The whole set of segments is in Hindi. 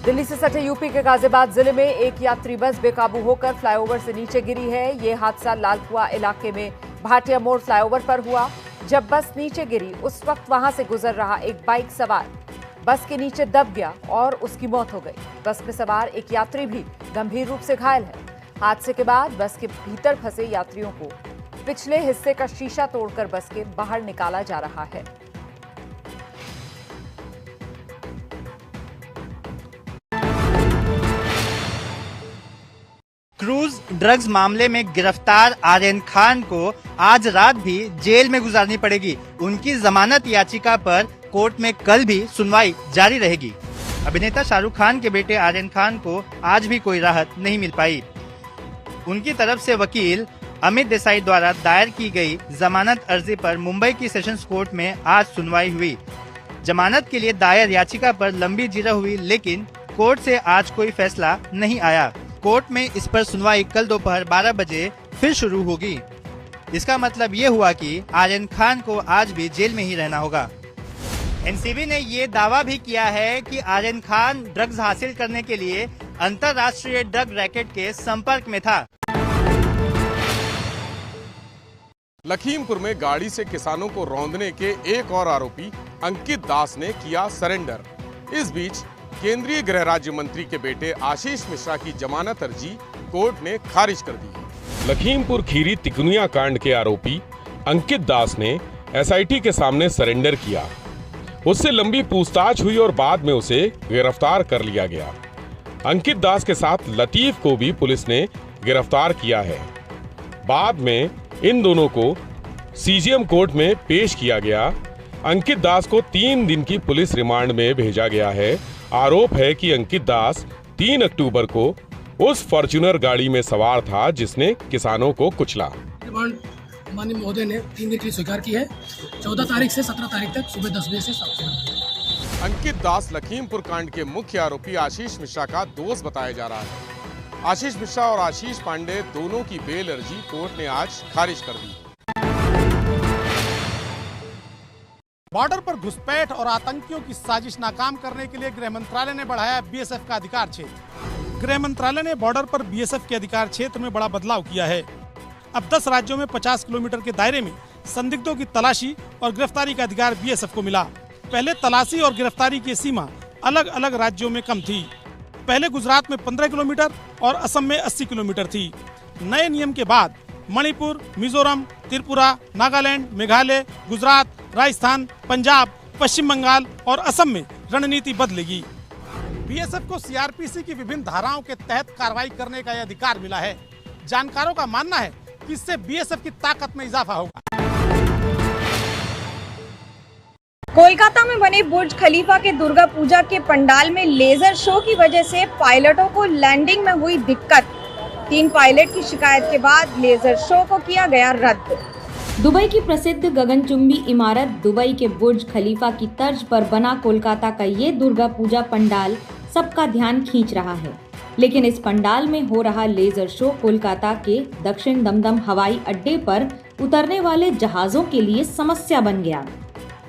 दिल्ली से सटे यूपी के गाजियाबाद जिले में एक यात्री बस बेकाबू होकर फ्लाईओवर से नीचे गिरी है। ये हादसा लालकुआ इलाके में भाटिया मोड़ फ्लाईओवर पर हुआ। जब बस नीचे गिरी उस वक्त वहां से गुजर रहा एक बाइक सवार बस के नीचे दब गया और उसकी मौत हो गई। बस में सवार एक यात्री भी गंभीर रूप से घायल है। हादसे के बाद बस के भीतर फंसे यात्रियों को पिछले हिस्से का शीशा तोड़कर बस के बाहर निकाला जा रहा है। क्रूज ड्रग्स मामले में गिरफ्तार आर्यन खान को आज रात भी जेल में गुजारनी पड़ेगी। उनकी जमानत याचिका पर कोर्ट में कल भी सुनवाई जारी रहेगी। अभिनेता शाहरुख खान के बेटे आर्यन खान को आज भी कोई राहत नहीं मिल पाई। उनकी तरफ से वकील अमित देसाई द्वारा दायर की गई जमानत अर्जी पर मुंबई की सेशंस कोर्ट में आज सुनवाई हुई। जमानत के लिए दायर याचिका पर लंबी जिरह हुई, लेकिन कोर्ट से आज कोई फैसला नहीं आया। कोर्ट में इस पर सुनवाई कल दोपहर 12 बजे फिर शुरू होगी। इसका मतलब ये हुआ कि आर्यन खान को आज भी जेल में ही रहना होगा। एनसीबी ने ये दावा भी किया है कि आर्यन खान ड्रग्स हासिल करने के लिए अंतर्राष्ट्रीय ड्रग रैकेट के संपर्क में था। लखीमपुर में गाड़ी से किसानों को रौंदने के एक और आरोपी अंकित दास ने किया सरेंडर। इस बीच केंद्रीय गृह राज्य मंत्री के बेटे आशीष मिश्रा की जमानत अर्जी कोर्ट ने खारिज कर दी। लखीमपुर खीरी तिकुनिया कांड के आरोपी अंकित दास ने एसआईटी के सामने सरेंडर किया। उससे लंबी पूछताछ हुई और बाद में उसे गिरफ्तार कर लिया गया। अंकित दास के साथ लतीफ को भी पुलिस ने गिरफ्तार किया है। बाद में इन दोनों को सीजीएम कोर्ट में पेश किया गया। अंकित दास को 3 दिन की पुलिस रिमांड में भेजा गया है। आरोप है कि अंकित दास 3 अक्टूबर को उस फॉर्च्यूनर गाड़ी में सवार था जिसने किसानों को कुचला। माननीय महोदय ने 3 दिन की स्वीकार की है। 14 तारीख से 17 तारीख तक सुबह 10 बजे से। अंकित दास लखीमपुर कांड के मुख्य आरोपी आशीष मिश्रा का दोस्त बताया जा रहा है। आशीष मिश्रा और आशीष पांडे दोनों की बेल अर्जी कोर्ट ने आज खारिज कर दी। बॉर्डर पर घुसपैठ और आतंकियों की साजिश नाकाम करने के लिए गृह मंत्रालय ने बढ़ाया बीएसएफ का अधिकार क्षेत्र। गृह मंत्रालय ने बॉर्डर पर बीएसएफ के अधिकार क्षेत्र में बड़ा बदलाव किया है। अब 10 राज्यों में 50 किलोमीटर के दायरे में संदिग्धों की तलाशी और गिरफ्तारी का अधिकार बीएसएफ को मिला। पहले तलाशी और गिरफ्तारी की सीमा अलग अलग राज्यों में कम थी। पहले गुजरात में 15 किलोमीटर और असम में 80 किलोमीटर थी। नए नियम के बाद मणिपुर, मिजोरम, त्रिपुरा, नागालैंड, मेघालय, गुजरात, राजस्थान, पंजाब, पश्चिम बंगाल और असम में रणनीति बदलेगी। बीएसएफ को सीआरपीसी की विभिन्न धाराओं के तहत कार्रवाई करने का यह अधिकार मिला है। जानकारों का मानना है कि इससे बीएसएफ की ताकत में इजाफा होगा। कोलकाता में बने बुर्ज खलीफा के दुर्गा पूजा के पंडाल में लेजर शो की वजह से पायलटों को लैंडिंग में हुई दिक्कत। 3 पायलट की शिकायत के बाद लेजर शो को किया गया रद्द। दुबई की प्रसिद्ध गगनचुंबी इमारत दुबई के बुर्ज खलीफा की तर्ज पर बना कोलकाता का ये दुर्गा पूजा पंडाल सबका ध्यान खींच रहा है, लेकिन इस पंडाल में हो रहा लेजर शो कोलकाता के दक्षिण दमदम हवाई अड्डे पर उतरने वाले जहाजों के लिए समस्या बन गया।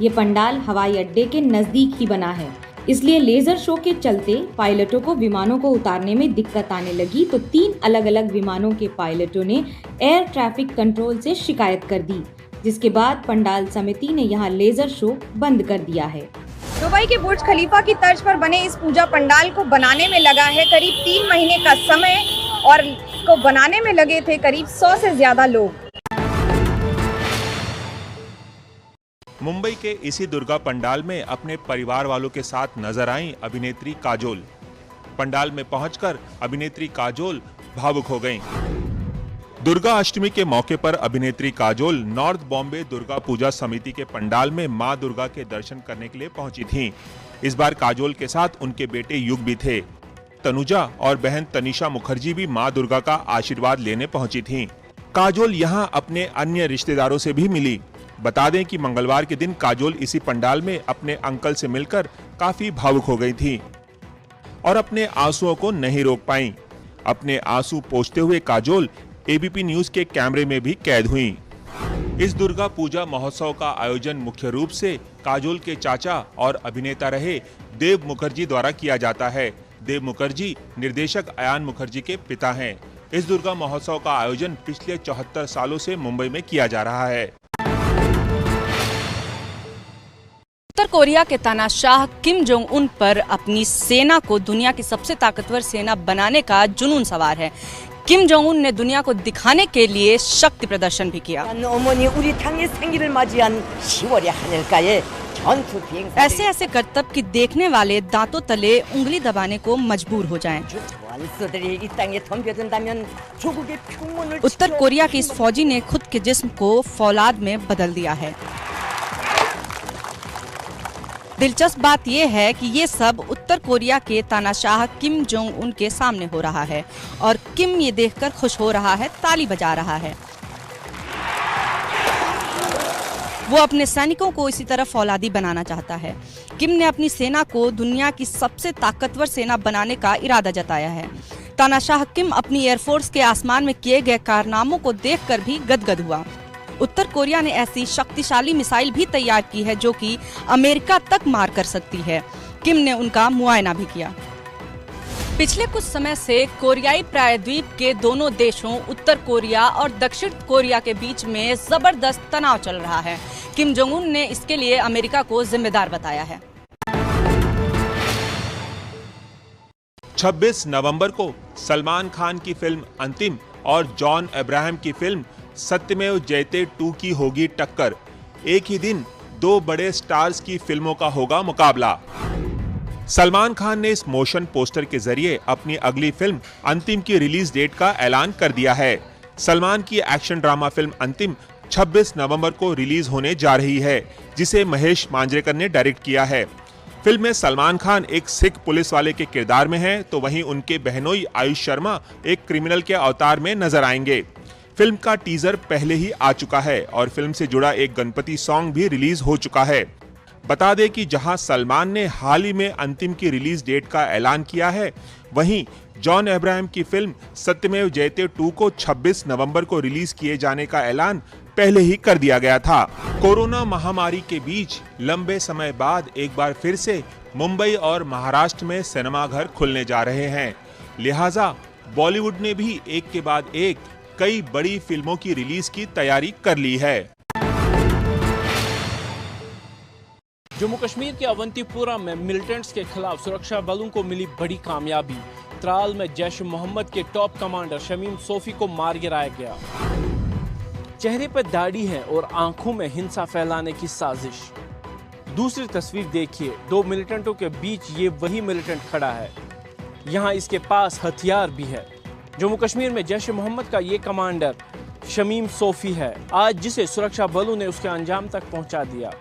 ये पंडाल हवाई अड्डे के नजदीक ही बना है, इसलिए लेजर शो के चलते पायलटों को विमानों को उतारने में दिक्कत आने लगी तो 3 अलग अलग विमानों के पायलटों ने एयर ट्रैफिक कंट्रोल से शिकायत कर दी, जिसके बाद पंडाल समिति ने यहां लेजर शो बंद कर दिया है। दुबई के बुर्ज खलीफा की तर्ज पर बने इस पूजा पंडाल को बनाने में लगा है करीब 3 महीने का समय और इसको बनाने में लगे थे करीब 100 से ज्यादा लोग। मुंबई के इसी दुर्गा पंडाल में अपने परिवार वालों के साथ नजर आईं अभिनेत्री काजोल। पंडाल में पहुंचकर अभिनेत्री काजोल भावुक हो गईं। दुर्गा अष्टमी के मौके पर अभिनेत्री काजोल नॉर्थ बॉम्बे दुर्गा पूजा समिति के पंडाल में मां दुर्गा के दर्शन करने के लिए पहुंची थीं। इस बार काजोल के साथ उनके बेटे युग भी थे। तनुजा और बहन तनिषा मुखर्जी भी मां दुर्गा का आशीर्वाद लेने पहुंची थीं। काजोल यहां अपने अन्य रिश्तेदारों से भी मिली। बता दें कि मंगलवार के दिन काजोल इसी पंडाल में अपने अंकल से मिलकर काफी भावुक हो गई थी और अपने आंसुओं को नहीं रोक पाईं। अपने आंसू पोंछते हुए काजोल एबीपी न्यूज के कैमरे में भी कैद हुई। इस दुर्गा पूजा महोत्सव का आयोजन मुख्य रूप से काजोल के चाचा और अभिनेता रहे देव मुखर्जी द्वारा किया जाता है। देव मुखर्जी निर्देशक अयान मुखर्जी के पिता हैं। इस दुर्गा महोत्सव का आयोजन पिछले 74 सालों से मुंबई में किया जा रहा है। उत्तर कोरिया के तानाशाह किम जोंग उन पर अपनी सेना को दुनिया की सबसे ताकतवर सेना बनाने का जुनून सवार है। किम जोंग उन ने दुनिया को दिखाने के लिए शक्ति प्रदर्शन भी किया। ऐसे ऐसे करतब कि देखने वाले दांतों तले उंगली दबाने को मजबूर हो जाएं। उत्तर कोरिया के इस फौजी ने खुद के जिस्म को फौलाद में बदल दिया है। दिलचस्प बात यह है कि ये सब उत्तर कोरिया के तानाशाह किम जोंग उन के सामने हो रहा है और किम ये देखकर खुश हो रहा है, ताली बजा रहा है। वो अपने सैनिकों को इसी तरह फौलादी बनाना चाहता है। किम ने अपनी सेना को दुनिया की सबसे ताकतवर सेना बनाने का इरादा जताया है। तानाशाह किम अपनी एयरफोर्स के आसमान में किए गए कारनामों को देखकर भी गदगद हुआ। उत्तर कोरिया ने ऐसी शक्तिशाली मिसाइल भी तैयार की है जो कि अमेरिका तक मार कर सकती है। किम ने उनका मुआयना भी किया। पिछले कुछ समय से कोरियाई प्रायद्वीप के दोनों देशों उत्तर कोरिया और दक्षिण कोरिया के बीच में जबरदस्त तनाव चल रहा है। किम जोंग उन ने इसके लिए अमेरिका को जिम्मेदार बताया है। 26 नवंबर को सलमान खान की फिल्म अंतिम और जॉन अब्राहम की फिल्म सत्यमेव जयते 2 की होगी टक्कर। एक ही दिन दो बड़े स्टार्स की फिल्मों का होगा मुकाबला। सलमान खान ने इस मोशन पोस्टर के जरिए अपनी अगली फिल्म अंतिम की रिलीज डेट का ऐलान कर दिया है। सलमान की एक्शन ड्रामा फिल्म अंतिम 26 नवंबर को रिलीज होने जा रही है, जिसे महेश मांजरेकर ने डायरेक्ट किया है। फिल्म में सलमान खान एक सिख पुलिस वाले के किरदार में हैं, तो वहीं उनके बहनोई आयुष शर्मा एक क्रिमिनल के अवतार में नजर आएंगे। फिल्म का टीजर पहले ही आ चुका है और फिल्म से जुड़ा एक गणपति सॉन्ग भी रिलीज हो चुका है। बता दें कि जहां सलमान ने हाल ही में अंतिम की रिलीज डेट का ऐलान किया है, वहीं जॉन अब्राहम की फिल्म सत्यमेव जयते 2 को 26 नवंबर को रिलीज किए जाने का ऐलान पहले ही कर दिया गया था। कोरोना महामारी के बीच लंबे समय बाद एक बार फिर से मुंबई और महाराष्ट्र में सिनेमाघर खुलने जा रहे हैं, लिहाजा बॉलीवुड ने भी एक के बाद एक कई बड़ी फिल्मों की रिलीज की तैयारी कर ली है। जम्मू कश्मीर के अवंतीपुरा में मिलिटेंट्स के खिलाफ सुरक्षा बलों को मिली बड़ी कामयाबी। त्राल में जैश मोहम्मद के टॉप कमांडर शमीम सोफी को मार गिराया गया। चेहरे पर दाढ़ी है और आंखों में हिंसा फैलाने की साजिश। दूसरी तस्वीर देखिए, दो मिलिटेंटों के बीच ये वही मिलिटेंट खड़ा है, यहाँ इसके पास हथियार भी है। जम्मू कश्मीर में जैश मोहम्मद का ये कमांडर शमीम सोफी है, आज जिसे सुरक्षा बलों ने उसके अंजाम तक पहुंचा दिया।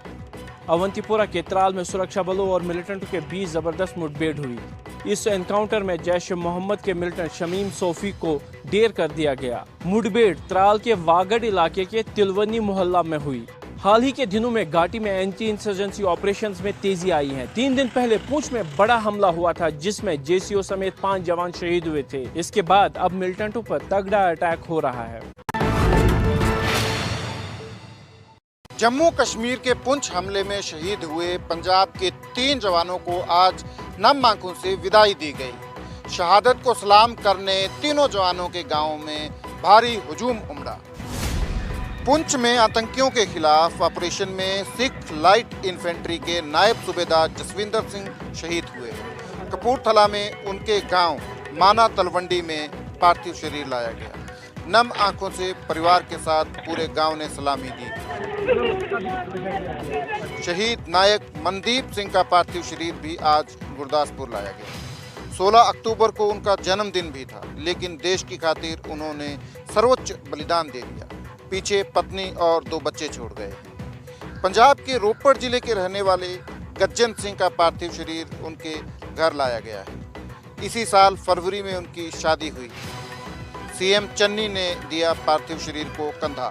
अवंतीपुरा के त्राल में सुरक्षा बलों और मिलिटेंटों के बीच जबरदस्त मुठभेड़ हुई। इस एनकाउंटर में जैश मोहम्मद के मिलिटेंट शमीम सोफी को ढेर कर दिया गया। मुठभेड़ त्राल के वागड़ इलाके के तिलवनी मोहल्ला में हुई। हाल ही के दिनों में घाटी में एंटी इंसर्जेंसी ऑपरेशंस में तेजी आई है। 3 दिन पहले पूंछ में बड़ा हमला हुआ था, जिसमें जेसीओ समेत 5 जवान शहीद हुए थे। इसके बाद अब मिलिटेंटों पर तगड़ा अटैक हो रहा है। जम्मू कश्मीर के पुंछ हमले में शहीद हुए पंजाब के 3 जवानों को आज नम आंखों से विदाई दी गई। शहादत को सलाम करने तीनों जवानों के गांव में भारी हुजूम उमड़ा। पुंछ में आतंकियों के खिलाफ ऑपरेशन में सिख लाइट इन्फेंट्री के नायब सूबेदार जसविंदर सिंह शहीद हुए। कपूरथला में उनके गांव माना तलवंडी में पार्थिव शरीर लाया गया। नम आंखों से परिवार के साथ पूरे गांव ने सलामी दी। शहीद नायक मनदीप सिंह का पार्थिव शरीर भी आज गुरदासपुर लाया गया। 16 अक्टूबर को उनका जन्मदिन भी था, लेकिन देश की खातिर उन्होंने सर्वोच्च बलिदान दे दिया। पीछे पत्नी और 2 बच्चे छोड़ गए। पंजाब के रोपड़ जिले के रहने वाले गज्जन सिंह का पार्थिव शरीर उनके घर लाया गया है। इसी साल फरवरी में उनकी शादी हुई। सीएम चन्नी ने दिया पार्थिव शरीर को कंधा।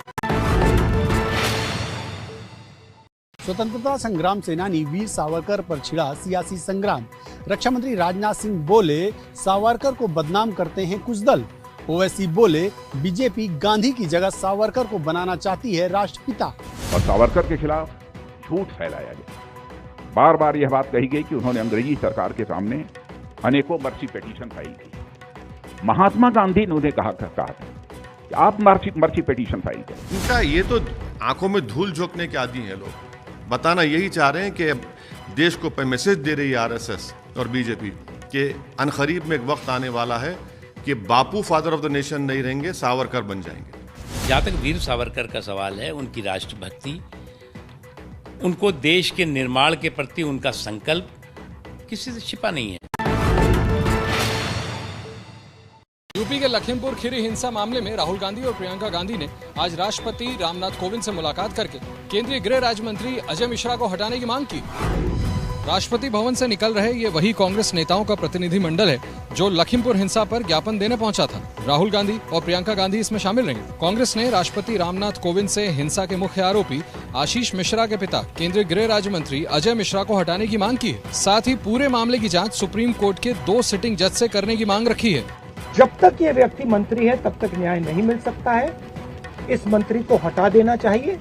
स्वतंत्रता संग्राम सेनानी वीर सावरकर पर छिड़ा सियासी संग्राम। रक्षा मंत्री राजनाथ सिंह बोले, सावरकर को बदनाम करते हैं कुछ दल। ओवैसी बोले, बीजेपी गांधी की जगह सावरकर को बनाना चाहती है राष्ट्रपिता। और सावरकर के खिलाफ झूठ फैलाया गया। बार बार यह बात कही गई कि उन्होंने अंग्रेजी सरकार के सामने अनेकों मर्सी पिटीशन फाइल की। महात्मा गांधी ने उन्हें कहा था कि आप मर्सी पिटीशन फाइल करें। इनका ये तो आंखों में धूल झोंकने के आदी हैं लोग। बताना यही चाह रहे हैं कि देश को मैसेज दे रही है आरएसएस और बीजेपी कि अनकरीब में एक वक्त आने वाला है कि बापू फादर ऑफ द नेशन नहीं रहेंगे, सावरकर बन जाएंगे। जहाँ तक वीर सावरकर का सवाल है, उनकी राष्ट्रभक्ति, उनको देश के निर्माण के प्रति उनका संकल्प किसी से छिपा नहीं है। यूपी के लखीमपुर खीरी हिंसा मामले में राहुल गांधी और प्रियंका गांधी ने आज राष्ट्रपति रामनाथ कोविंद से मुलाकात करके केंद्रीय गृह राज्य मंत्री अजय मिश्रा को हटाने की मांग की। राष्ट्रपति भवन से निकल रहे ये वही कांग्रेस नेताओं का प्रतिनिधिमंडल है जो लखीमपुर हिंसा पर ज्ञापन देने पहुंचा था। राहुल गांधी और प्रियंका गांधी इसमें शामिल रही। कांग्रेस ने राष्ट्रपति रामनाथ कोविंद से हिंसा के मुख्य आरोपी आशीष मिश्रा के पिता केंद्रीय गृह राज्य मंत्री अजय मिश्रा को हटाने की मांग की है। साथ ही पूरे मामले की जाँच सुप्रीम कोर्ट के 2 सिटिंग जज से करने की मांग रखी है। जब तक ये व्यक्ति मंत्री है तब तक न्याय नहीं मिल सकता है। इस मंत्री को हटा देना चाहिए।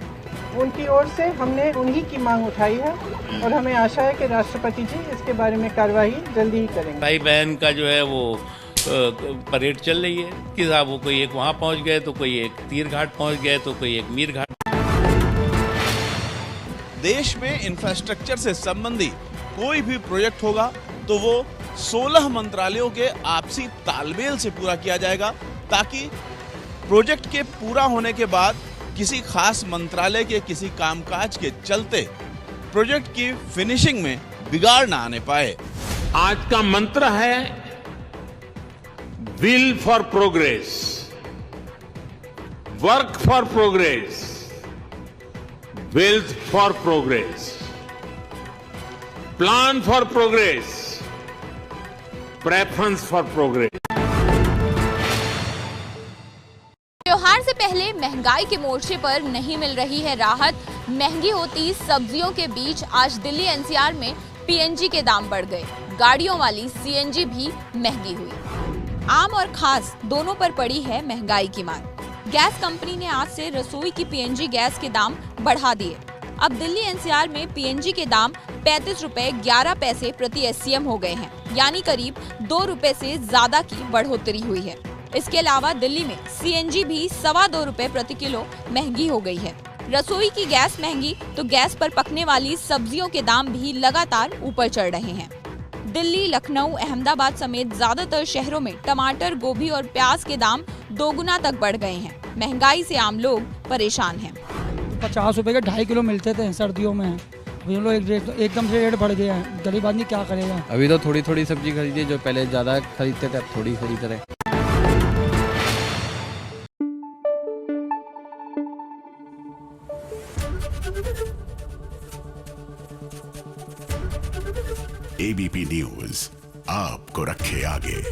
उनकी ओर से हमने उन्हीं की मांग उठाई है और हमें आशा है कि राष्ट्रपति जी इसके बारे में कार्रवाई जल्दी ही करेंगे। भाई बहन का जो है वो परेड चल रही है कि साहब वो कोई एक वहाँ पहुँच गए तो कोई एक तीर घाट पहुँच गए तो कोई एक मीर घाट। देश में इंफ्रास्ट्रक्चर से संबंधी कोई भी प्रोजेक्ट होगा तो वो 16 मंत्रालयों के आपसी तालमेल से पूरा किया जाएगा, ताकि प्रोजेक्ट के पूरा होने के बाद किसी खास मंत्रालय के किसी कामकाज के चलते प्रोजेक्ट की फिनिशिंग में बिगाड़ ना आने पाए। आज का मंत्र है will for progress, work for progress, wealth for progress, plan for progress, preference for progress. त्योहार से पहले महंगाई के मोर्चे पर नहीं मिल रही है राहत। महंगी होती सब्जियों के बीच आज दिल्ली एनसीआर में पीएनजी के दाम बढ़ गए। गाड़ियों वाली सीएनजी भी महंगी हुई। आम और खास दोनों पर पड़ी है महंगाई की मार। गैस कंपनी ने आज से रसोई की पीएनजी गैस के दाम बढ़ा दिए। अब दिल्ली एनसीआर में पीएनजी के दाम 35 रुपए 11 पैसे प्रति एससीएम हो गए हैं, यानी करीब 2 रुपए से ज्यादा की बढ़ोतरी हुई है। इसके अलावा दिल्ली में सीएनजी भी 2.25 रुपए प्रति किलो महंगी हो गई है। रसोई की गैस महंगी तो गैस पर पकने वाली सब्जियों के दाम भी लगातार ऊपर चढ़ रहे हैं। दिल्ली, लखनऊ, अहमदाबाद समेत ज्यादातर शहरों में टमाटर, गोभी और प्याज के दाम 2 गुना तक बढ़ गए हैं। महंगाई से आम लोग परेशान हैं। 50 रुपए के 2.5 किलो मिलते थे सर्दियों में, अभी हम लोग एकदम से रेट बढ़ गया है। गरीब आदमी क्या करेगा? अभी तो थोड़ी थोड़ी सब्जी खरीदी, जो पहले ज्यादा खरीदते थे अब थोड़ी खरीद रहे। एबीपी न्यूज आपको रखे आगे।